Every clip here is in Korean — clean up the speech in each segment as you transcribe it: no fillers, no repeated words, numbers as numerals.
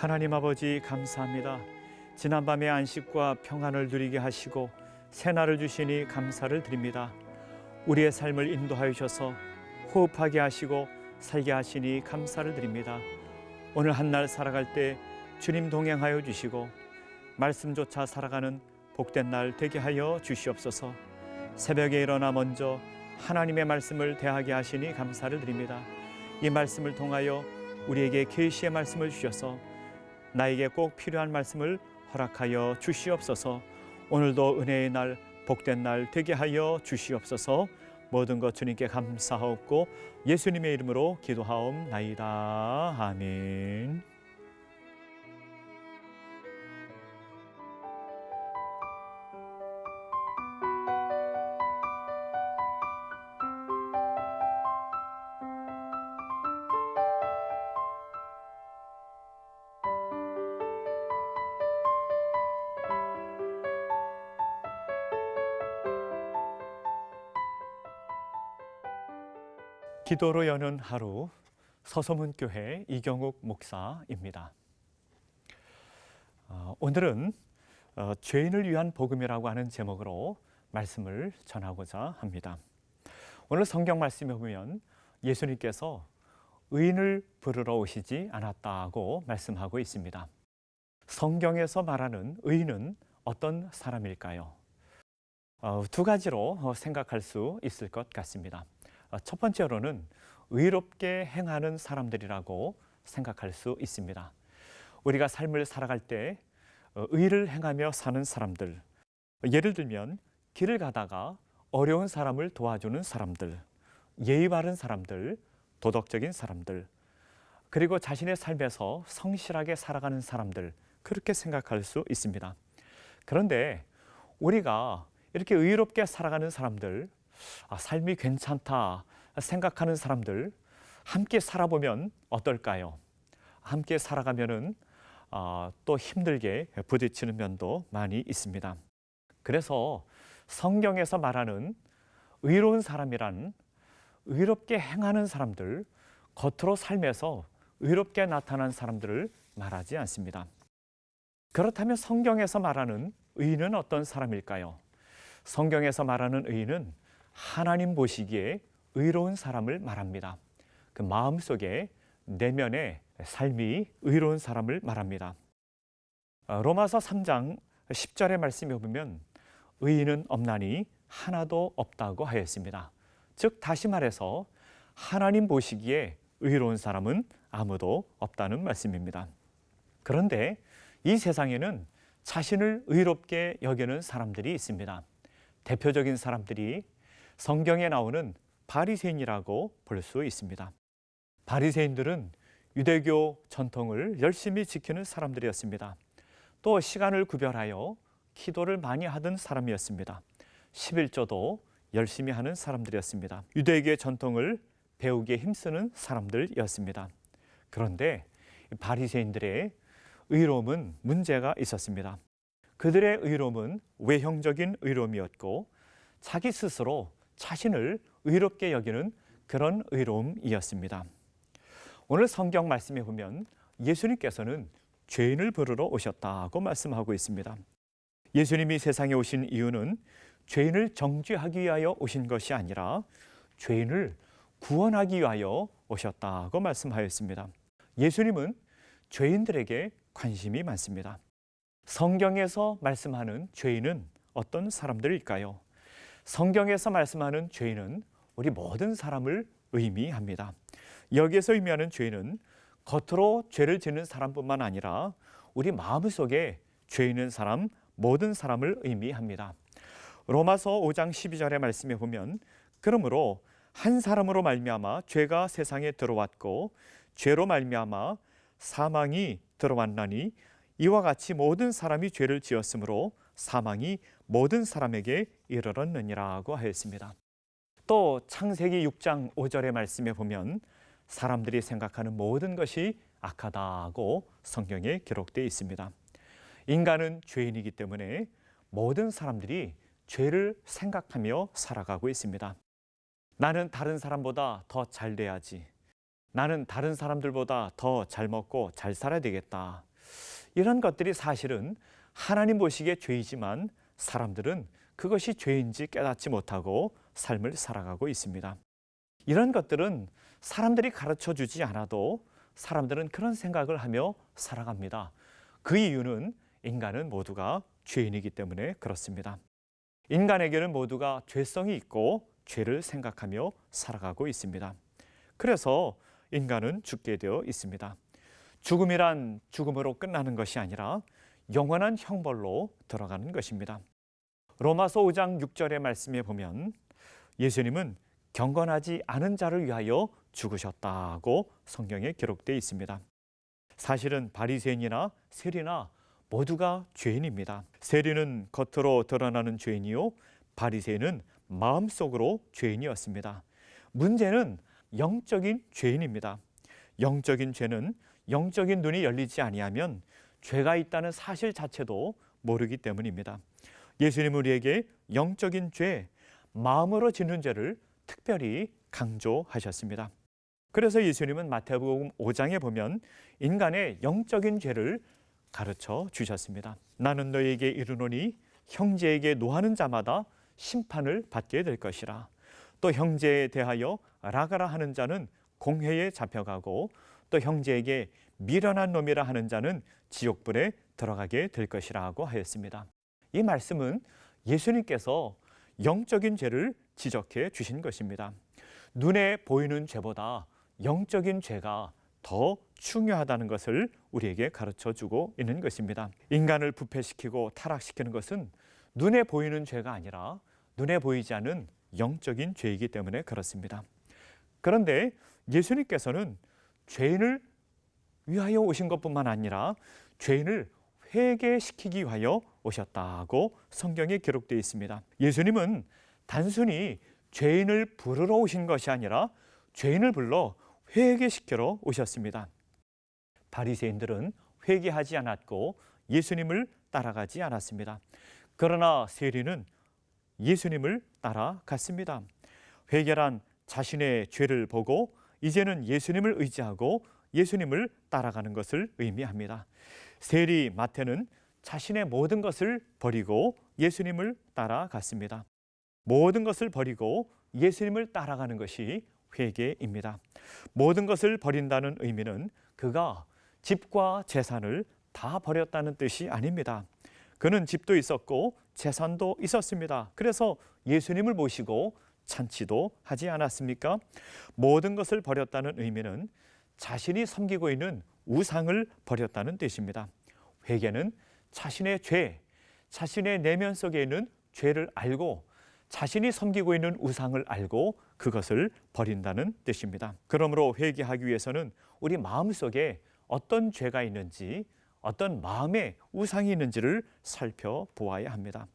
하나님 아버지 감사합니다. 지난밤의 안식과 평안을 누리게 하시고 새날을 주시니 감사를 드립니다. 우리의 삶을 인도하여 주셔서 호흡하게 하시고 살게 하시니 감사를 드립니다. 오늘 한날 살아갈 때 주님 동행하여 주시고 말씀조차 살아가는 복된 날 되게 하여 주시옵소서. 새벽에 일어나 먼저 하나님의 말씀을 대하게 하시니 감사를 드립니다. 이 말씀을 통하여 우리에게 계시의 말씀을 주셔서 나에게 꼭 필요한 말씀을 허락하여 주시옵소서. 오늘도 은혜의 날, 복된 날 되게 하여 주시옵소서. 모든 것 주님께 감사하옵고 예수님의 이름으로 기도하옵나이다. 아멘. 기도로 여는 하루, 서소문교회 이경욱 목사입니다. 오늘은 죄인을 위한 복음이라고 하는 제목으로 말씀을 전하고자 합니다. 오늘 성경 말씀에 보면 예수님께서 의인을 부르러 오시지 않았다고 말씀하고 있습니다. 성경에서 말하는 의인은 어떤 사람일까요? 두 가지로 생각할 수 있을 것 같습니다. 첫 번째로는 의롭게 행하는 사람들이라고 생각할 수 있습니다. 우리가 삶을 살아갈 때 의를 행하며 사는 사람들, 예를 들면 길을 가다가 어려운 사람을 도와주는 사람들, 예의 바른 사람들, 도덕적인 사람들, 그리고 자신의 삶에서 성실하게 살아가는 사람들, 그렇게 생각할 수 있습니다. 그런데 우리가 이렇게 의롭게 살아가는 사람들, 삶이 괜찮다 생각하는 사람들 함께 살아보면 어떨까요? 함께 살아가면은 또 힘들게 부딪히는 면도 많이 있습니다. 그래서 성경에서 말하는 의로운 사람이란 의롭게 행하는 사람들, 겉으로 삶에서 의롭게 나타난 사람들을 말하지 않습니다. 그렇다면 성경에서 말하는 의인은 어떤 사람일까요? 성경에서 말하는 의인은 하나님 보시기에 의로운 사람을 말합니다. 그 마음속에 내면의 삶이 의로운 사람을 말합니다. 로마서 3장 10절의 말씀에 보면 의인은 없나니 하나도 없다고 하였습니다. 즉 다시 말해서 하나님 보시기에 의로운 사람은 아무도 없다는 말씀입니다. 그런데 이 세상에는 자신을 의롭게 여기는 사람들이 있습니다. 대표적인 사람들이 성경에 나오는 바리새인이라고 볼 수 있습니다. 바리새인들은 유대교 전통을 열심히 지키는 사람들이었습니다. 또 시간을 구별하여 기도를 많이 하던 사람이었습니다. 11조도 열심히 하는 사람들이었습니다. 유대교의 전통을 배우기에 힘쓰는 사람들이었습니다. 그런데 바리새인들의 의로움은 문제가 있었습니다. 그들의 의로움은 외형적인 의로움이었고 자기 스스로 자신을 의롭게 여기는 그런 의로움이었습니다. 오늘 성경 말씀에 보면 예수님께서는 죄인을 부르러 오셨다고 말씀하고 있습니다. 예수님이 세상에 오신 이유는 죄인을 정죄하기 위하여 오신 것이 아니라 죄인을 구원하기 위하여 오셨다고 말씀하였습니다. 예수님은 죄인들에게 관심이 많습니다. 성경에서 말씀하는 죄인은 어떤 사람들일까요? 성경에서 말씀하는 죄인은 우리 모든 사람을 의미합니다. 여기에서 의미하는 죄인은 겉으로 죄를 짓는 사람뿐만 아니라 우리 마음속에 죄 있는 사람, 모든 사람을 의미합니다. 로마서 5장 12절의 말씀에 보면 그러므로 한 사람으로 말미암아 죄가 세상에 들어왔고 죄로 말미암아 사망이 들어왔나니 이와 같이 모든 사람이 죄를 지었으므로 사망이 모든 사람에게 이르렀느니라고 하였습니다. 또 창세기 6장 5절의 말씀에 보면 사람들이 생각하는 모든 것이 악하다고 성경에 기록되어 있습니다. 인간은 죄인이기 때문에 모든 사람들이 죄를 생각하며 살아가고 있습니다. 나는 다른 사람보다 더 잘 돼야지. 나는 다른 사람들보다 더 잘 먹고 잘 살아야 되겠다. 이런 것들이 사실은 하나님 보시기에 죄이지만 사람들은 그것이 죄인지 깨닫지 못하고 삶을 살아가고 있습니다. 이런 것들은 사람들이 가르쳐 주지 않아도 사람들은 그런 생각을 하며 살아갑니다. 그 이유는 인간은 모두가 죄인이기 때문에 그렇습니다. 인간에게는 모두가 죄성이 있고 죄를 생각하며 살아가고 있습니다. 그래서 인간은 죽게 되어 있습니다. 죽음이란 죽음으로 끝나는 것이 아니라 영원한 형벌로 들어가는 것입니다. 로마서 5장 6절의 말씀에 보면 예수님은 경건하지 않은 자를 위하여 죽으셨다고 성경에 기록되어 있습니다. 사실은 바리새인이나 세리나 모두가 죄인입니다. 세리는 겉으로 드러나는 죄인이요, 바리새인은 마음속으로 죄인이었습니다. 문제는 영적인 죄인입니다. 영적인 죄는 영적인 눈이 열리지 아니하면 죄가 있다는 사실 자체도 모르기 때문입니다. 예수님은 우리에게 영적인 죄, 마음으로 짓는 죄를 특별히 강조하셨습니다. 그래서 예수님은 마태복음 5장에 보면 인간의 영적인 죄를 가르쳐 주셨습니다. 나는 너희에게 이르노니 형제에게 노하는 자마다 심판을 받게 될 것이라. 또 형제에 대하여 라가라 하는 자는 공회에 잡혀가고 또 형제에게 미련한 놈이라 하는 자는 지옥불에 들어가게 될 것이라고 하였습니다. 이 말씀은 예수님께서 영적인 죄를 지적해 주신 것입니다. 눈에 보이는 죄보다 영적인 죄가 더 중요하다는 것을 우리에게 가르쳐 주고 있는 것입니다. 인간을 부패시키고 타락시키는 것은 눈에 보이는 죄가 아니라 눈에 보이지 않는 영적인 죄이기 때문에 그렇습니다. 그런데 예수님께서는 죄인을 위하여 오신 것뿐만 아니라 죄인을 회개시키기 위하여 오셨다고 성경에 기록되어 있습니다. 예수님은 단순히 죄인을 부르러 오신 것이 아니라 죄인을 불러 회개시키러 오셨습니다. 바리새인들은 회개하지 않았고 예수님을 따라가지 않았습니다. 그러나 세리는 예수님을 따라갔습니다. 회개란 자신의 죄를 보고 이제는 예수님을 의지하고 예수님을 따라가는 것을 의미합니다. 세리 마태는 자신의 모든 것을 버리고 예수님을 따라갔습니다. 모든 것을 버리고 예수님을 따라가는 것이 회개입니다. 모든 것을 버린다는 의미는 그가 집과 재산을 다 버렸다는 뜻이 아닙니다. 그는 집도 있었고 재산도 있었습니다. 그래서 예수님을 모시고 잔치도 하지 않았습니까? 모든 것을 버렸다는 의미는 자신이 섬기고 있는 우상을 버렸다는 뜻입니다. 회개는 자신의 죄, 자신의 내면 속에 있는 죄를 알고 자신이 섬기고 있는 우상을 알고 그것을 버린다는 뜻입니다. 그러므로 회개하기 위해서는 우리 마음속에 어떤 죄가 있는지, 어떤 마음의 우상이 있는지를 살펴보아야 합니다.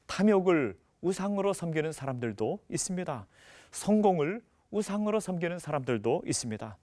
탐욕을 우상으로 섬기는 사람들도 있습니다. 성공을 우상으로 섬기는 사람들도 있습니다.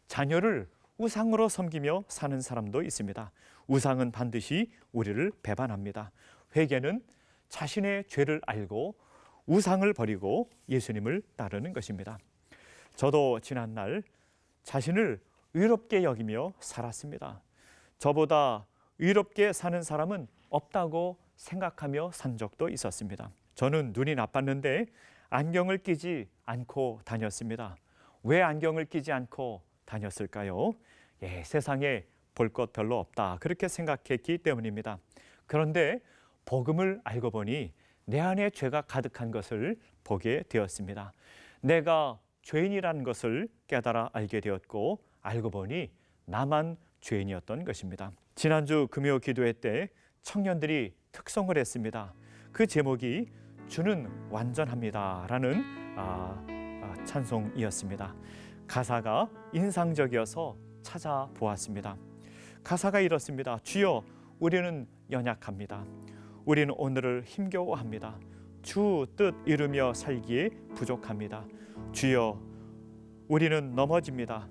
자녀를 우상으로 섬기며 사는 사람도 있습니다. 우상은 반드시 우리를 배반합니다. 회개는 자신의 죄를 알고 우상을 버리고 예수님을 따르는 것입니다. 저도 지난날 자신을 의롭게 여기며 살았습니다. 저보다 의롭게 사는 사람은 없다고 생각하며 산 적도 있었습니다. 저는 눈이 나빴는데 안경을 끼지 않고 다녔습니다. 왜 안경을 끼지 않고 다녔을까요? 세상에 볼 것 별로 없다, 그렇게 생각했기 때문입니다. 그런데 복음을 알고 보니 내 안에 죄가 가득한 것을 보게 되었습니다. 내가 죄인이라는 것을 깨달아 알게 되었고 알고 보니 나만 죄인이었던 것입니다. 지난주 금요 기도회 때 청년들이 특송을 했습니다. 그 제목이 주는 완전합니다 라는 찬송이었습니다. 가사가 인상적이어서 찾아보았습니다. 가사가 이렇습니다. 주여, 우리는 연약합니다. 우리는 오늘을 힘겨워합니다. 주 뜻 이루며 살기에 부족합니다. 주여, 우리는 넘어집니다.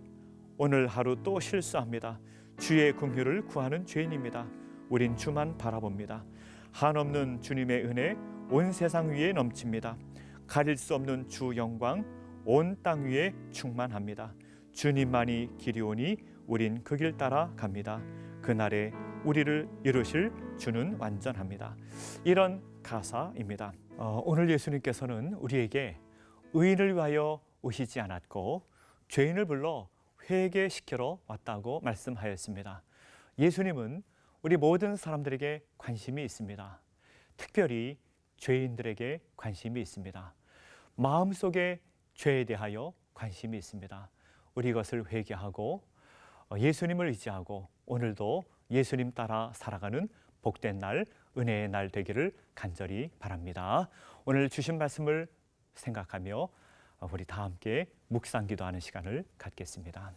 오늘 하루 또 실수합니다. 주의 긍휼을 구하는 죄인입니다. 우린 주만 바라봅니다. 한없는 주님의 은혜 온 세상 위에 넘칩니다. 가릴 수 없는 주 영광 온 땅 위에 충만합니다. 주님만이 길이 오니 우린 그 길 따라 갑니다. 그날에 우리를 이루실 주는 완전합니다. 이런 가사입니다. 오늘 예수님께서는 우리에게 의인을 위하여 오시지 않았고 죄인을 불러 회개시키러 왔다고 말씀하였습니다. 예수님은 우리 모든 사람들에게 관심이 있습니다. 특별히 죄인들에게 관심이 있습니다. 마음속에 죄에 대하여 관심이 있습니다. 우리 이것을 회개하고 예수님을 의지하고 오늘도 예수님 따라 살아가는 복된 날, 은혜의 날 되기를 간절히 바랍니다. 오늘 주신 말씀을 생각하며 우리 다 함께 묵상 기도하는 시간을 갖겠습니다.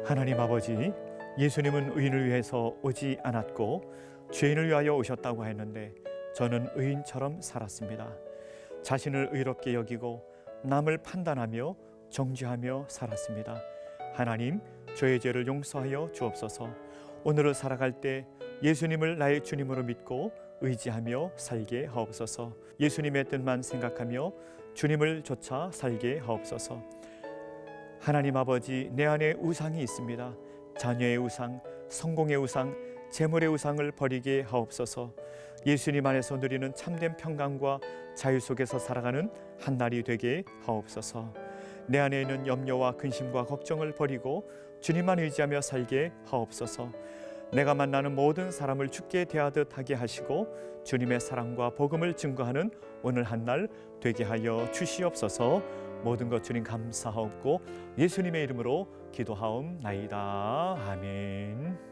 하나님 아버지, 예수님은 의인을 위해서 오지 않았고 죄인을 위하여 오셨다고 했는데 저는 의인처럼 살았습니다. 자신을 의롭게 여기고 남을 판단하며 정죄하며 살았습니다. 하나님, 저의 죄를 용서하여 주옵소서. 오늘을 살아갈 때 예수님을 나의 주님으로 믿고 의지하며 살게 하옵소서. 예수님의 뜻만 생각하며 주님을 쫓아 살게 하옵소서. 하나님 아버지, 내 안에 우상이 있습니다. 자녀의 우상, 성공의 우상, 재물의 우상을 버리게 하옵소서. 예수님 안에서 누리는 참된 평강과 자유 속에서 살아가는 한 날이 되게 하옵소서. 내 안에 있는 염려와 근심과 걱정을 버리고 주님만 의지하며 살게 하옵소서. 내가 만나는 모든 사람을 주께 대하듯 하게 하시고 주님의 사랑과 복음을 증거하는 오늘 한 날 되게 하여 주시옵소서. 모든 것 주님 감사하옵고 예수님의 이름으로 기도하옵나이다. 아멘.